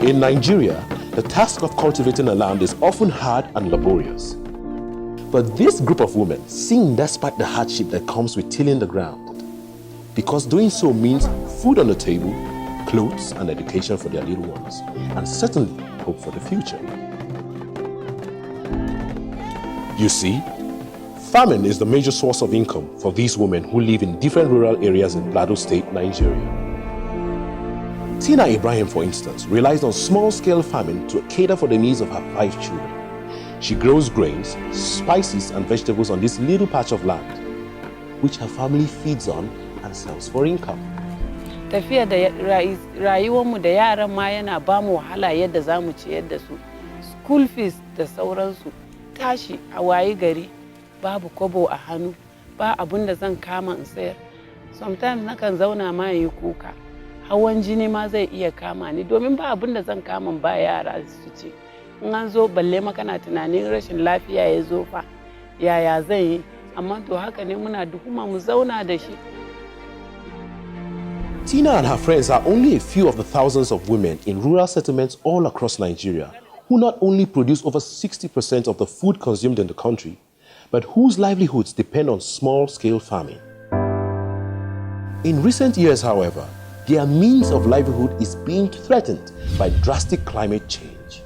In Nigeria, the task of cultivating a land is often hard and laborious. But this group of women sing despite the hardship that comes with tilling the ground, because doing so means food on the table, clothes and education for their little ones, and certainly hope for the future. You see, farming is the major source of income for these women who live in different rural areas in Plateau State, Nigeria. Tina Ibrahim, for instance, relies on small-scale farming to cater for the needs of her 5 children. She grows grains, spices and vegetables on this little patch of land, which her family feeds on and sells for income. Tafiya da rayuwarmu da yaran ma yana ba mu wahala yadda za mu ciyar da su. School fees da sauransu. Tashi a waye gari babu kobo a hannu, ba abun da zan kama in sayar. Sometimes nakan zauna ma yi kuka. Hawan jini ma zai iya kama ni domin ba abun da zan kama ba yara su ce. In an zo balle ma kana tunanin rashin lafiya ya zo fa yaya zan yi, amma to haka ne muna duhuma mu zauna da shi. Tina and her friends are only a few of the thousands of women in rural settlements all across Nigeria who not only produce over 60% of the food consumed in the country, but whose livelihoods depend on small-scale farming. In recent years, however, their means of livelihood is being threatened by drastic climate change.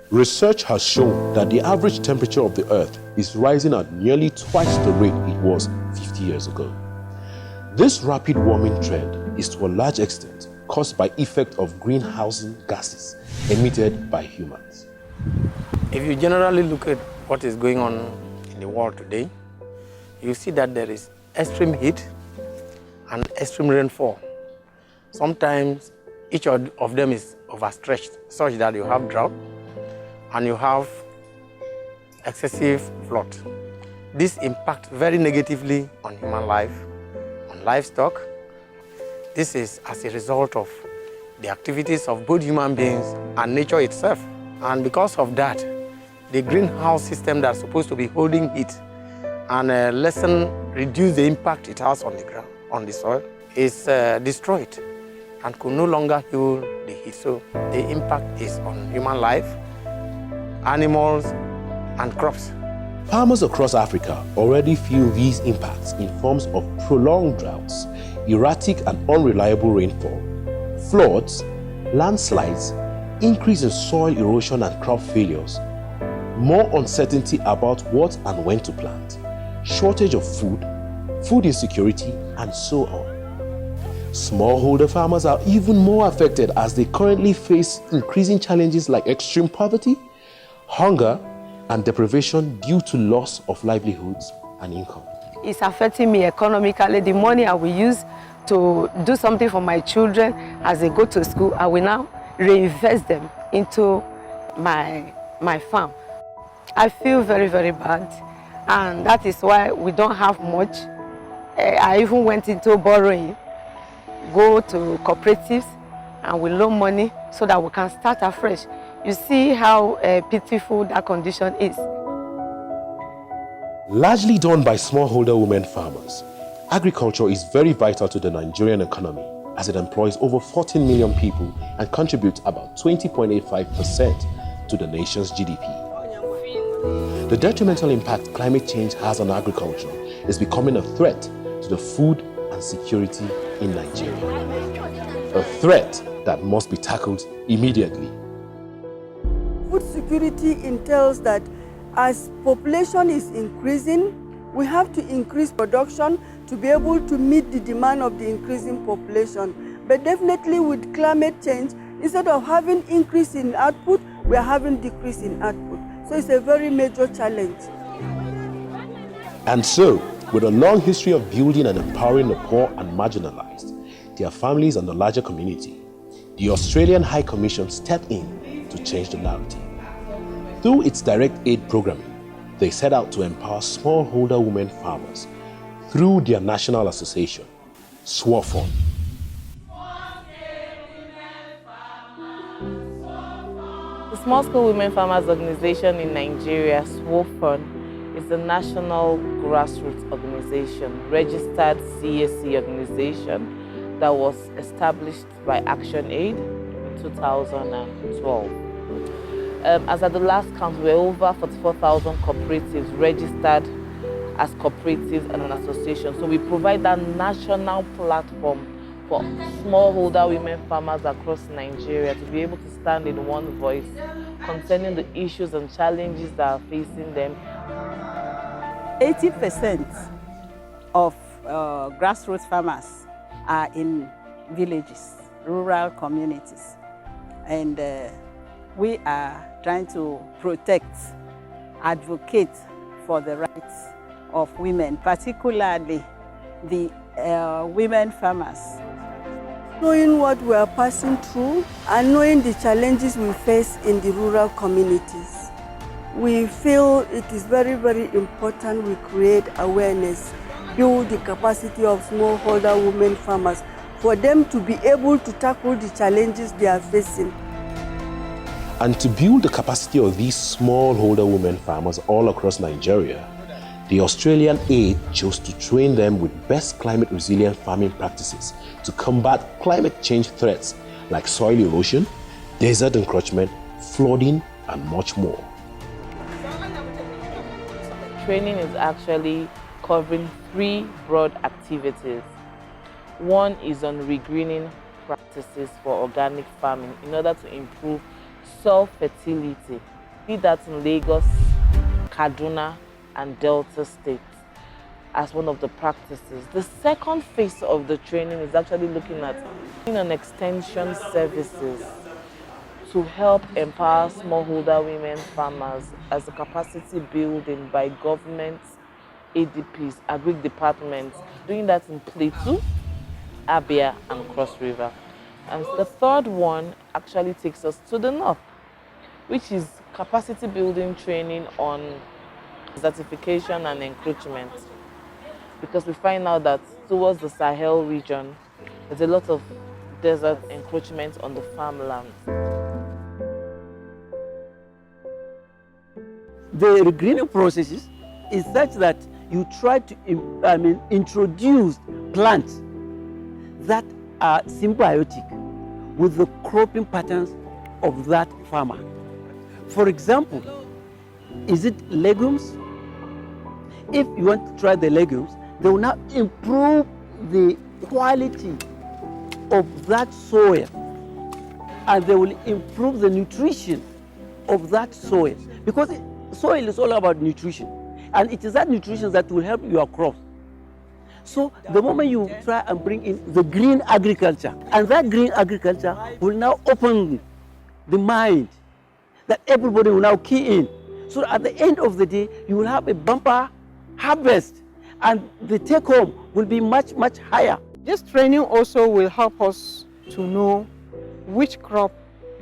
Research has shown that the average temperature of the Earth is rising at nearly twice the rate it was 50 years ago. This rapid warming trend is to a large extent caused by effect of greenhouse gases emitted by humans. If you generally look at what is going on in the world today, you see that there is extreme heat and extreme rainfall. Sometimes each of them is overstretched such that you have drought and you have excessive flood. This impacts very negatively on human life, on livestock. This is as a result of the activities of both human beings and nature itself. And because of that, the greenhouse system that's supposed to be holding heat and reduce the impact it has on the ground, on the soil, is destroyed and could no longer hold the heat. So the impact is on human life, animals, and crops. Farmers across Africa already feel these impacts in forms of prolonged droughts, erratic and unreliable rainfall, floods, landslides, increase in soil erosion and crop failures, more uncertainty about what and when to plant, shortage of food, food insecurity, and so on. Smallholder farmers are even more affected as they currently face increasing challenges like extreme poverty, hunger, and deprivation due to loss of livelihoods and income. It's affecting me economically. The money I will use to do something for my children as they go to school, I will now reinvest them into my farm. I feel very, very bad, and that is why we don't have much. I even went into borrowing, go to cooperatives, and we loan money so that we can start afresh. You see how pitiful that condition is. Largely done by smallholder women farmers, agriculture is very vital to the Nigerian economy as it employs over 14 million people and contributes about 20.85% to the nation's GDP. The detrimental impact climate change has on agriculture is becoming a threat to the food and security in Nigeria. A threat that must be tackled immediately. Food security entails that as population is increasing, we have to increase production to be able to meet the demand of the increasing population. But definitely with climate change, instead of having increase in output, we are having decrease in output. So it's a very major challenge. And so, with a long history of building and empowering the poor and marginalized, their families and the larger community, the Australian High Commission stepped in to change the narrative. Through its direct aid programming, they set out to empower smallholder women farmers through their national association, SWOFON. The Small Scale Women Farmers Organization in Nigeria, SWOFON, is a national grassroots organization, registered CAC organization, that was established by Action Aid in 2012. As at the last count, there were over 44,000 cooperatives registered as cooperatives and an association. So we provide that national platform for smallholder women farmers across Nigeria to be able to stand in one voice concerning the issues and challenges that are facing them. 80% of grassroots farmers are in villages, rural communities. And we are trying to protect, advocate for the rights of women, particularly the women farmers. Knowing what we are passing through and knowing the challenges we face in the rural communities, we feel it is very, very important we create awareness, build the capacity of smallholder women farmers for them to be able to tackle the challenges they are facing. And to build the capacity of these smallholder women farmers all across Nigeria, the Australian aid chose to train them with best climate resilient farming practices to combat climate change threats like soil erosion, desert encroachment, flooding, and much more. Training is actually covering 3 broad activities. One is on regreening practices for organic farming in order to improve soil fertility, be that in Lagos, Kaduna, and Delta states as one of the practices. The second phase of the training is actually looking at extension services to help empower smallholder women farmers as a capacity building by governments, ADPs, agri departments, doing that in Plateau, Abia, and Cross River. And the third one actually takes us to the north, which is capacity building training on desertification and encroachment. Because we find out that towards the Sahel region, there's a lot of desert encroachment on the farmland. The regreening processes is such that you try to introduce plants that are symbiotic with the cropping patterns of that farmer. For example, is it legumes? If you want to try the legumes, they will now improve the quality of that soil, and they will improve the nutrition of that soil, because soil is all about nutrition, and it is that nutrition that will help your crops. So the moment you try and bring in the green agriculture, and that green agriculture will now open the mind that everybody will now key in. So at the end of the day, you will have a bumper harvest, and the take home will be much, much higher. This training also will help us to know which crop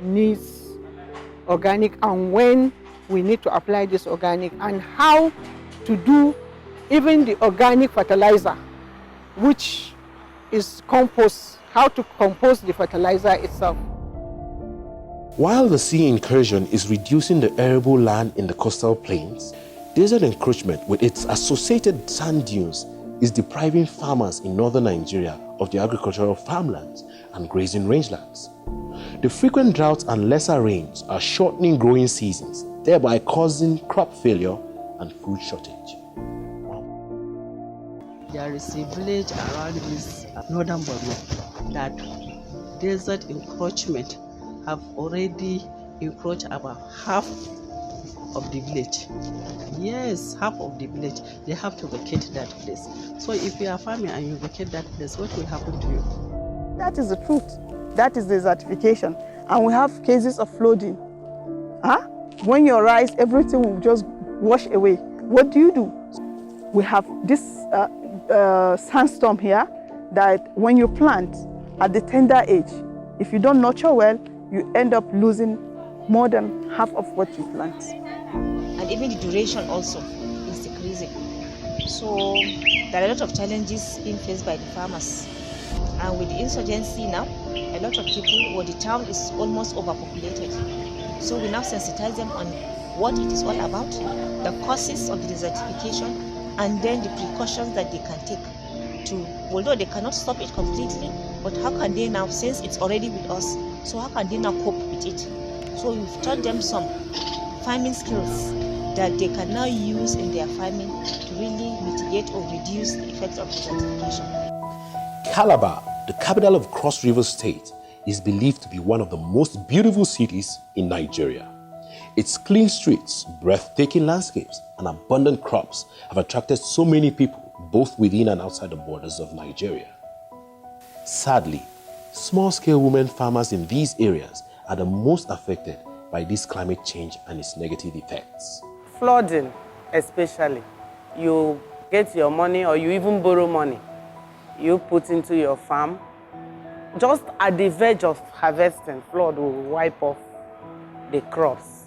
needs organic and when we need to apply this organic, and how to do even the organic fertilizer, which is compost, how to compost the fertilizer itself. While the sea incursion is reducing the arable land in the coastal plains, desert encroachment with its associated sand dunes is depriving farmers in northern Nigeria of their agricultural farmlands and grazing rangelands. The frequent droughts and lesser rains are shortening growing seasons, thereby causing crop failure and food shortage. There is a village around this northern Borno that desert encroachment have already encroached about half of the village. Yes, half of the village. They have to vacate that place. So if you are farming and you vacate that place, what will happen to you? That is the truth. That is desertification. And we have cases of flooding. When you rise, everything will just wash away. What do? We have this sandstorm here that when you plant at the tender age, if you don't nurture well, you end up losing more than half of what you plant. And even the duration also is decreasing. So there are a lot of challenges being faced by the farmers. And with the insurgency now, a lot of people, well, the town is almost overpopulated. So we now sensitize them on what it is all about, the causes of the desertification, and then the precautions that they can take to, although they cannot stop it completely, but how can they now, since it's already with us, so how can they now cope with it? So we've taught them some farming skills that they can now use in their farming to really mitigate or reduce the effects of desertification. Calabar, the capital of Cross River State, is believed to be one of the most beautiful cities in Nigeria. Its clean streets, breathtaking landscapes, and abundant crops have attracted so many people both within and outside the borders of Nigeria. Sadly, small-scale women farmers in these areas are the most affected by this climate change and its negative effects. Flooding, especially. You get your money or you even borrow money. You put into your farm. Just at the verge of harvesting, flood will wipe off the crops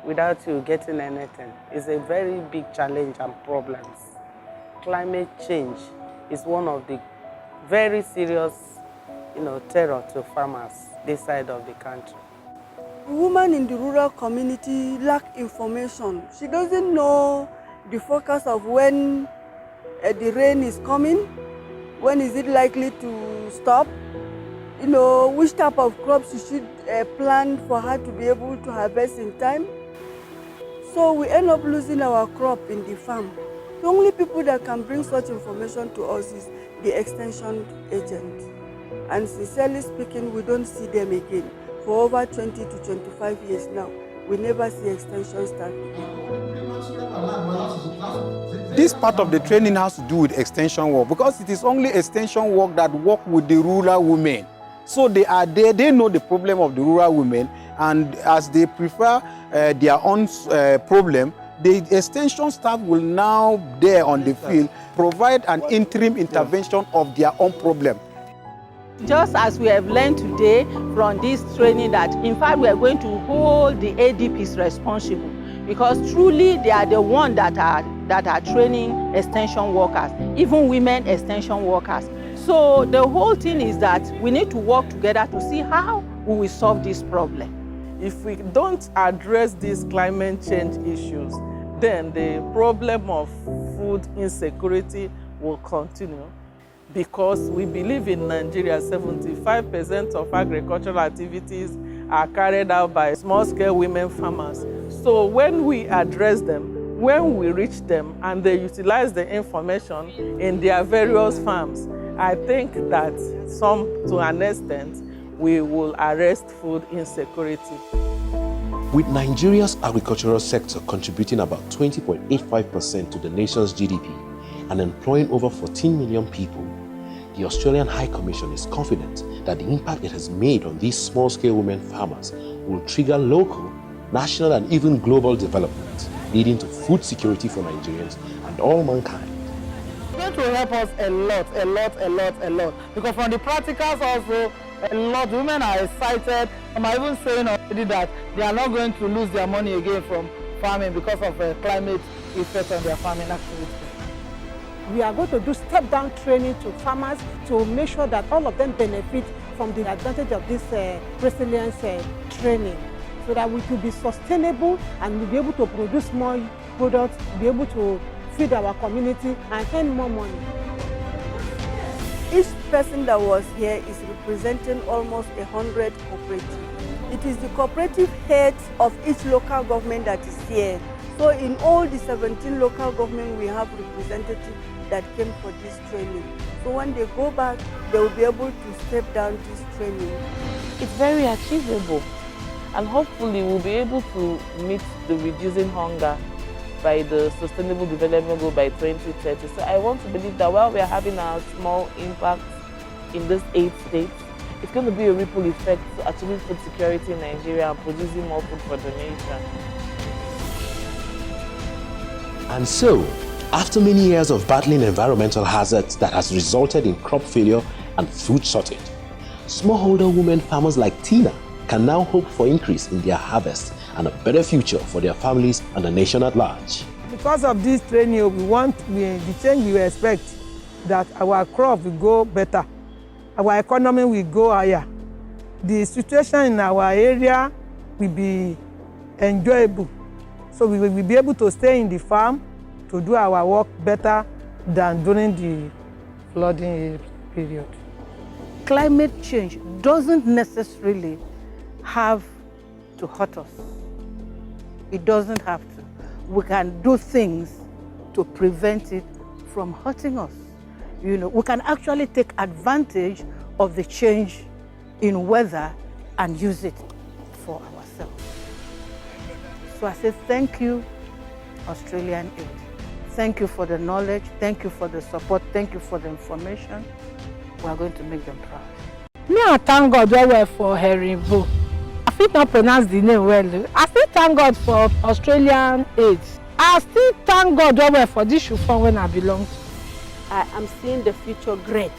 without you getting anything. It's a very big challenge and problems. Climate change is one of the very serious, terror to farmers this side of the country. The woman in the rural community lack information. She doesn't know the focus of when the rain is coming, when is it likely to stop, which type of crops you should plant for her to be able to harvest in time. So we end up losing our crop in the farm. The only people that can bring such information to us is the extension agent. And sincerely speaking, we don't see them again. For over 20 to 25 years now, we never see extension staff again. This part of the training has to do with extension work because it is only extension work that work with the rural women. So they are there, they know the problem of the rural women, and as they prefer their own problem, the extension staff will now there on the field provide an interim intervention of their own problem. Just as we have learned today from this training that in fact we are going to hold the ADPs responsible, because truly they are the ones that are training extension workers, even women extension workers. So the whole thing is that we need to work together to see how we will solve this problem. If we don't address these climate change issues, then the problem of food insecurity will continue, because we believe in Nigeria 75% of agricultural activities are carried out by small-scale women farmers. So when we address them, when we reach them and they utilize the information in their various farms, I think that to an extent, we will arrest food insecurity. With Nigeria's agricultural sector contributing about 20.85% to the nation's GDP and employing over 14 million people, the Australian High Commission is confident that the impact it has made on these small-scale women farmers will trigger local, national, and even global development, leading to food security for Nigerians and all mankind. It's going to help us a lot, because from the practicals also, a lot women are excited. I'm even saying already that they are not going to lose their money again from farming because of climate effect on their farming activity. We are going to do step-down training to farmers to make sure that all of them benefit from the advantage of this resilience training, so that we could be sustainable and we'll be able to produce more products, be able to feed our community and earn more money. Each person that was here is representing almost 100 cooperatives. It is the cooperative heads of each local government that is here. So in all the 17 local governments, we have representatives that came for this training. So when they go back, they will be able to step down this training. It's very achievable, and hopefully we'll be able to meet the reducing hunger by the Sustainable Development Goal by 2030. So I want to believe that while we are having our small impact in these 8 states, it's going to be a ripple effect to achieving food security in Nigeria and producing more food for the nation. And so, after many years of battling environmental hazards that has resulted in crop failure and food shortage, smallholder women farmers like Tina can now hope for increase in their harvest and a better future for their families and the nation at large. Because of this training, the change we expect that our crop will go better, our economy will go higher, the situation in our area will be enjoyable. So we will be able to stay in the farm to do our work better than during the flooding period. Climate change doesn't necessarily have to hurt us. It doesn't have to. We can do things to prevent it from hurting us. You know, we can actually take advantage of the change in weather and use it for ourselves. So I say thank you, Australian Aid. Thank you for the knowledge, thank you for the support, thank you for the information. We are going to make them proud. Me, I thank God well for Heribo. I fit not pronounce the name well. I still thank God for Australian Aid. I still thank God well for this SWOFON when I belong to. I am seeing the future great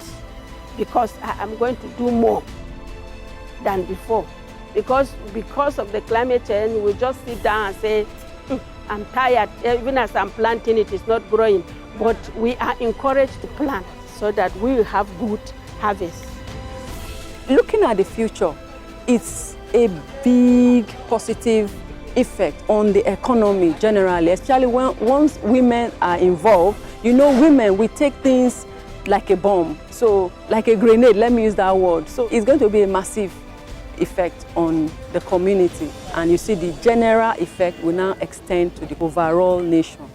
because I am going to do more than before. Because of the climate change, we just sit down and say, I'm tired. Even as I'm planting, it is not growing. But we are encouraged to plant so that we will have good harvest. Looking at the future, it's a big positive effect on the economy generally, especially once women are involved. You know, women, we take things like a bomb, so like a grenade, let me use that word. So it's going to be a massive effect on the community, and you see the general effect will now extend to the overall nation.